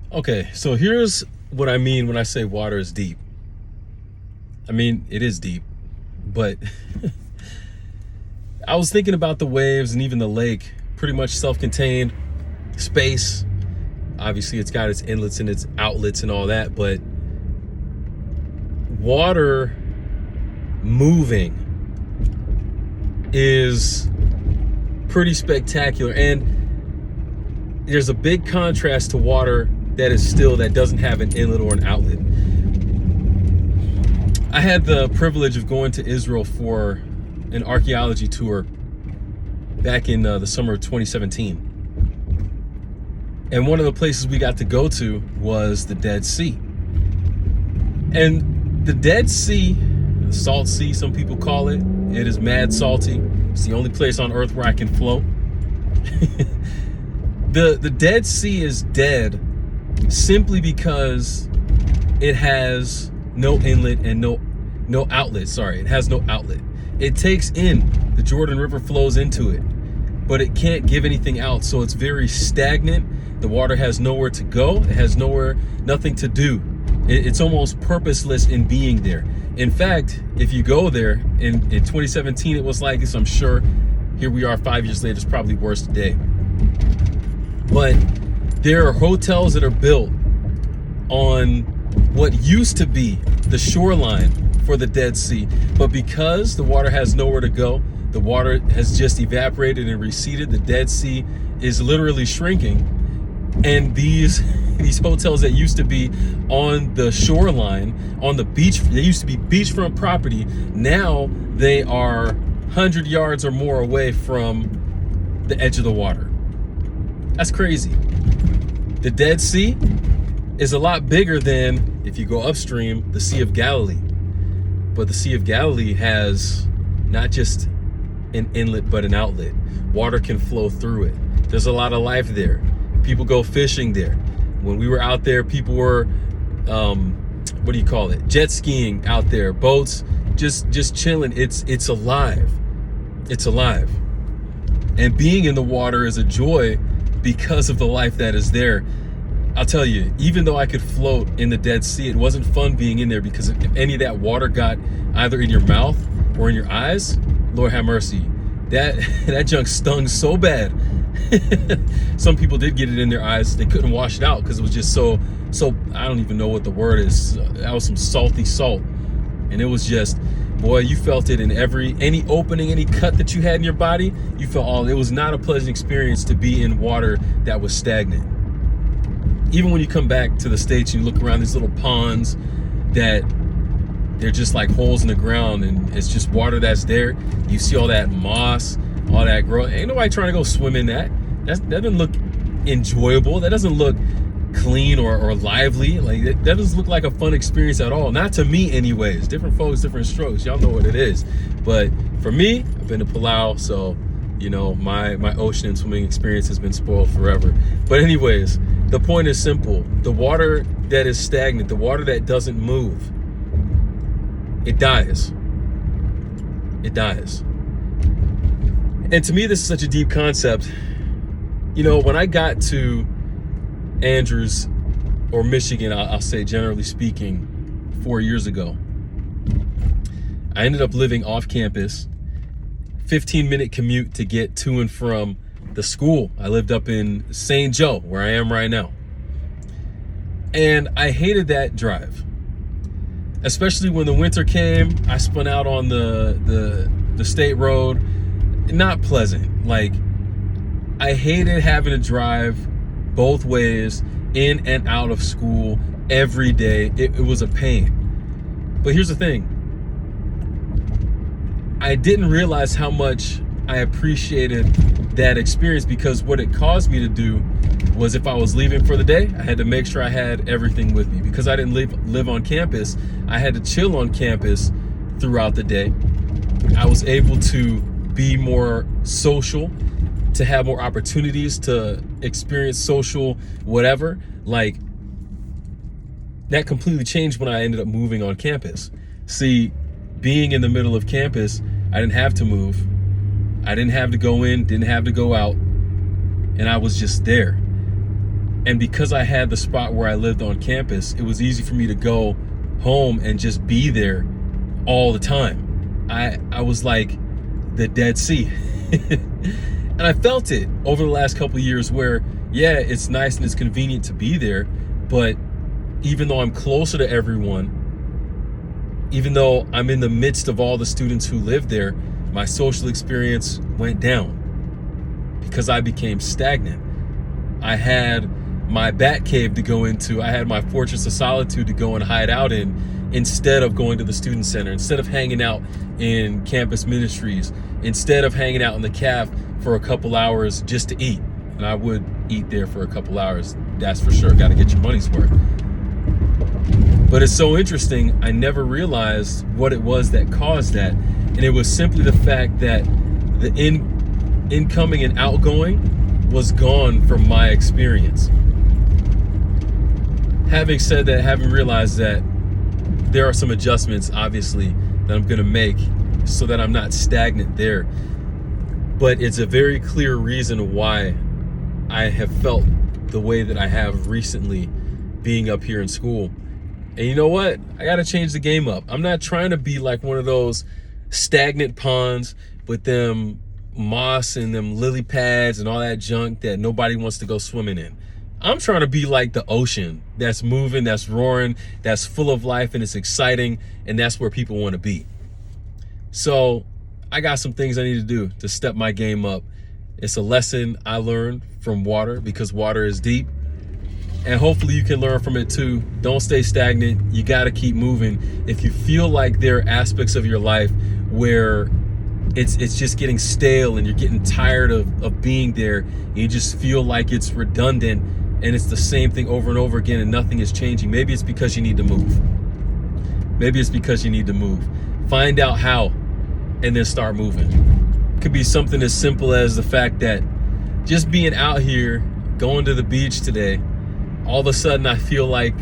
Okay, so here's what I mean when I say water is deep. I mean, it is deep, but I was thinking about the waves and even the lake, pretty much self-contained space. Obviously, it's got its inlets and its outlets and all that, but water moving is pretty spectacular. And there's a big contrast to water that is still, that doesn't have an inlet or an outlet. I had the privilege of going to Israel for an archaeology tour back in the summer of 2017. And one of the places we got to go to was the Dead Sea. And the Dead Sea, the Salt Sea, some people call it, it is mad salty. It's the only place on earth where I can float. The Dead Sea is dead simply because it has no inlet and no outlet. Sorry, it has no outlet. It takes in, the Jordan River flows into it, but it can't give anything out. So it's very stagnant. The water has nowhere to go. It has nothing to do. It's almost purposeless in being there. In fact, if you go there in 2017, it was like this. I'm sure here we are 5 years later, it's probably worse today. But there are hotels that are built on what used to be the shoreline for the Dead Sea. But because the water has nowhere to go, the water has just evaporated and receded. The Dead Sea is literally shrinking. And these hotels that used to be on the shoreline, on the beach, they used to be beachfront property. Now they are 100 yards or more away from the edge of the water. That's crazy. The Dead Sea is a lot bigger than, if you go upstream, the Sea of Galilee. But the Sea of Galilee has not just an inlet, but an outlet. Water can flow through it. There's a lot of life there. People go fishing there. When we were out there, people were, what do you call it? Jet skiing out there, boats, just chilling. It's alive. It's alive. And being in the water is a joy because of the life that is there. I'll tell you, even though I could float in the Dead Sea, it wasn't fun being in there, because if any of that water got either in your mouth or in your eyes, Lord have mercy, that junk stung so bad. Some people did get it in their eyes. They couldn't wash it out because it was just so I don't even know what the word is. That was some salty salt. And it was just, boy, you felt it in any opening, any cut that you had in your body. You felt all. It was not a pleasant experience to be in water that was stagnant. Even when you come back to the States, you look around these little ponds that they're just like holes in the ground, and it's just water that's there. You see all that moss, all that growth. Ain't nobody trying to go swim in that. That doesn't look enjoyable. That doesn't look clean or lively. Like, that doesn't look like a fun experience at all. Not to me anyways. Different folks, different strokes. Y'all know what it is. But for me, I've been to Palau, so you know, my ocean and swimming experience has been spoiled forever. But anyways, the point is simple. The water that is stagnant, the water that doesn't move, it dies. It dies. And to me, this is such a deep concept. You know, when I got to Andrews, or Michigan, I'll say generally speaking, 4 years ago, I ended up living off campus, 15-minute commute to get to and from the school. I lived up in St. Joe, where I am right now. And I hated that drive. Especially when the winter came, I spun out on the state road. Not pleasant. Like, I hated having to drive both ways in and out of school every day. It was a pain. But here's the thing. I didn't realize how much I appreciated that experience, because what it caused me to do was, if I was leaving for the day, I had to make sure I had everything with me. Because I didn't live on campus, I had to chill on campus throughout the day. I was able to be more social, to have more opportunities to experience social whatever. Like, that completely changed when I ended up moving on campus. See, being in the middle of campus, I didn't have to move. I didn't have to go in, didn't have to go out, and I was just there. And because I had the spot where I lived on campus, it was easy for me to go home and just be there all the time. I was like the Dead Sea. And I felt it over the last couple of years where, yeah, it's nice and it's convenient to be there, but even though I'm closer to everyone, even though I'm in the midst of all the students who live there, my social experience went down because I became stagnant. I had my bat cave to go into. I had my fortress of solitude to go and hide out in instead of going to the student center, instead of hanging out in campus ministries, instead of hanging out in the caf for a couple hours just to eat. And I would eat there for a couple hours, that's for sure. Got to get your money's worth. But it's so interesting, I never realized what it was that caused that. And it was simply the fact that the incoming and outgoing was gone from my experience. Having said that, having realized that, there are some adjustments, obviously, that I'm going to make so that I'm not stagnant there. But it's a very clear reason why I have felt the way that I have recently being up here in school. And you know what? I got to change the game up. I'm not trying to be like one of those stagnant ponds with them moss and them lily pads and all that junk that nobody wants to go swimming in. I'm trying to be like the ocean that's moving, that's roaring, that's full of life, and it's exciting, and that's where people want to be. So I got some things I need to do to step my game up. It's a lesson I learned from water, because water is deep, and hopefully you can learn from it too. Don't stay stagnant. You got to keep moving. If you feel like there are aspects of your life where it's just getting stale and you're getting tired of being there, and you just feel like it's redundant and it's the same thing over and over again and nothing is changing, maybe it's because you need to move. Maybe it's because you need to move. Find out how and then start moving. It could be something as simple as the fact that just being out here, going to the beach today, all of a sudden I feel like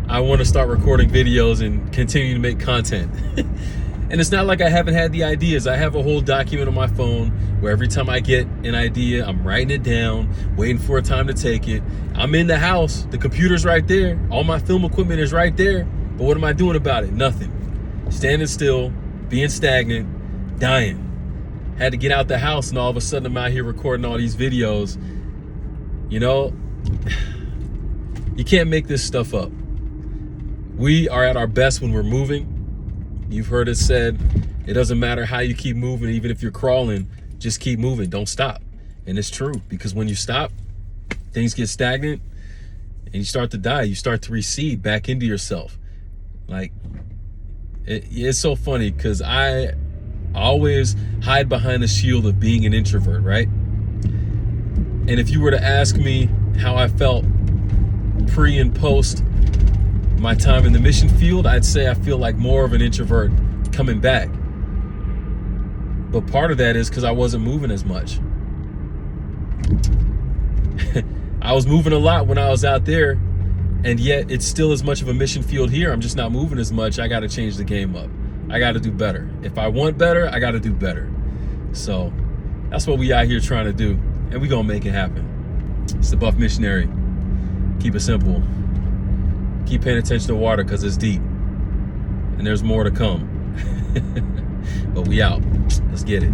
I want to start recording videos and continue to make content. And it's not like I haven't had the ideas. I have a whole document on my phone where every time I get an idea, I'm writing it down, waiting for a time to take it. I'm in the house, the computer's right there, all my film equipment is right there, but what am I doing about it? Nothing. Standing still, being stagnant, dying. Had to get out the house, and all of a sudden I'm out here recording all these videos. You know, you can't make this stuff up. We are at our best when we're moving. You've heard it said, it doesn't matter how you keep moving, even if you're crawling, just keep moving, don't stop. And it's true, because when you stop, things get stagnant and you start to die. You start to recede back into yourself. Like, it's so funny because I always hide behind the shield of being an introvert, right? And if you were to ask me how I felt pre and post my time in the mission field, I'd say I feel like more of an introvert coming back. But part of that is because I wasn't moving as much. I was moving a lot when I was out there, and yet it's still as much of a mission field here. I'm just not moving as much. I got to change the game up. I got to do better. If I want better, I got to do better. So that's what we out here trying to do, and we gonna make it happen. It's the Buff Missionary. Keep it simple. Keep paying attention to water because it's deep, and there's more to come. But we out. Let's get it.